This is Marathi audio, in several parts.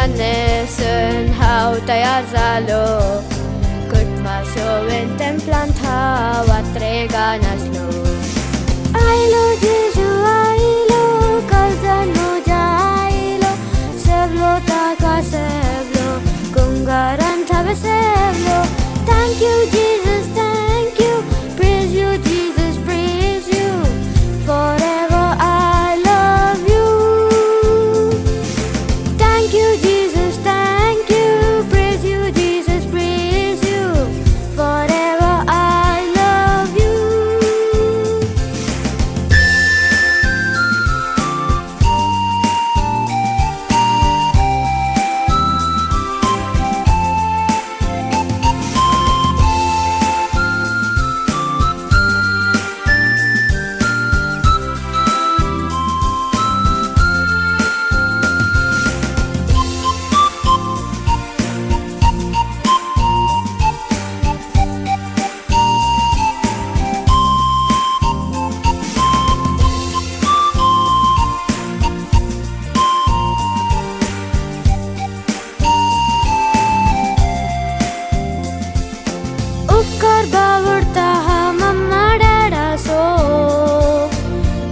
नेसन हांव तयार जालो कुटमाचो templant वात्रेगा नासलो आयलो जेजू आयलो काळजान म्हज्या आयलो सेवलो ताका सेवलो कुंगारान Thawe सेवलो Thank you Jesus thank you praise you Jesus praise you forever I love you Thank you Jesus thank you praise you Jesus praise you forever I love you उपकार बावडता हा मम्मा डॅडाचो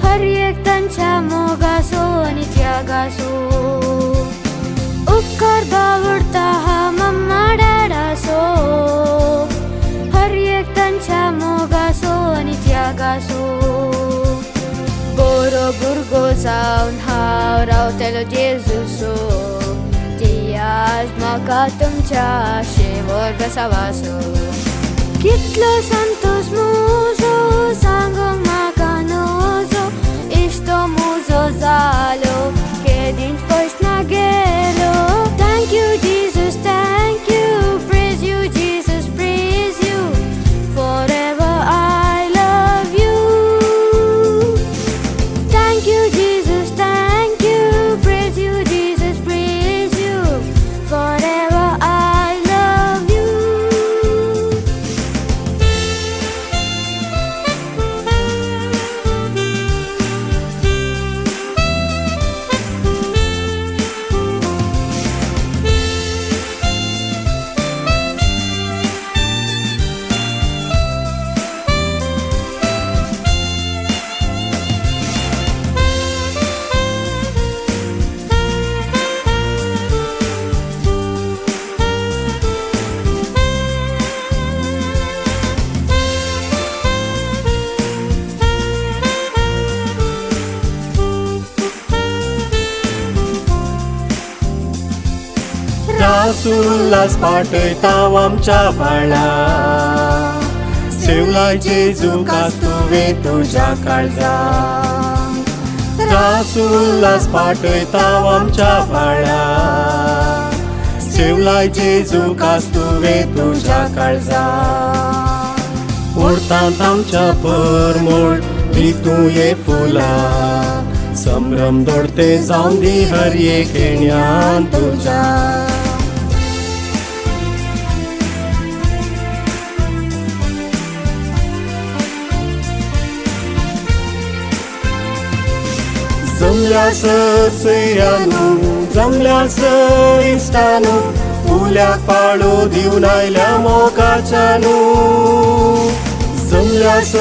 हर एक तांच्या मोगाचो आनी त्यागाचो उपकार बावडता हा मम्मा डॅडाचो हर एक तांच्या मोगाचो आनी त्यागाचो बरो भुरगो जावन हांव रावतलो जेजूचो तियाज म्हाका तुमच्या शेवर बसावाचो कितलो संतोष म्हजो सांगूंक म्हाका नजो इश्तो म्हजो जालो केदीन पयस ना गेलो Thank you Jesus thank you praise you Jesus praise you forever I love you Thank you Jesus thank you praise you Jesus praise you forever I love you रासुल्लास पाठयतांव आमच्या बाळा सेवलाय जेजू कास्तुवे तुझ्या काळजांत रासुल्लास पाठयतांव आमच्या बाळा सेवलाय जेजू कास्तुवे तुझ्या काळजांत ओडतांत आमच्या परमोड दी तूं ये फुलां संभ्रम दोडते जावन दी हर एक येण्यान तुझ्या जमल्यास सैर्यानू जमल्यास इश्टानू उल्याक पाळो दिवन आयल्या मोगाच्यानू जमल्यास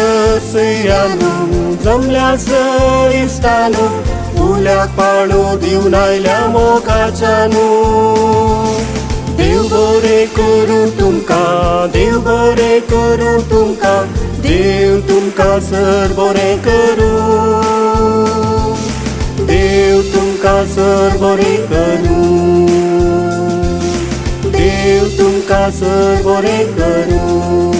सैर्यानू जमल्यास इश्टानू उल्याक पाळो दिवन आयल्या मोगाच्यानू देव बरें करूं तुमकां देव बरें करूं तुमकां देव तुमकां सर बरें करूं देव तुमकां सर बरें करूं देव तुमकां सर बरें करूं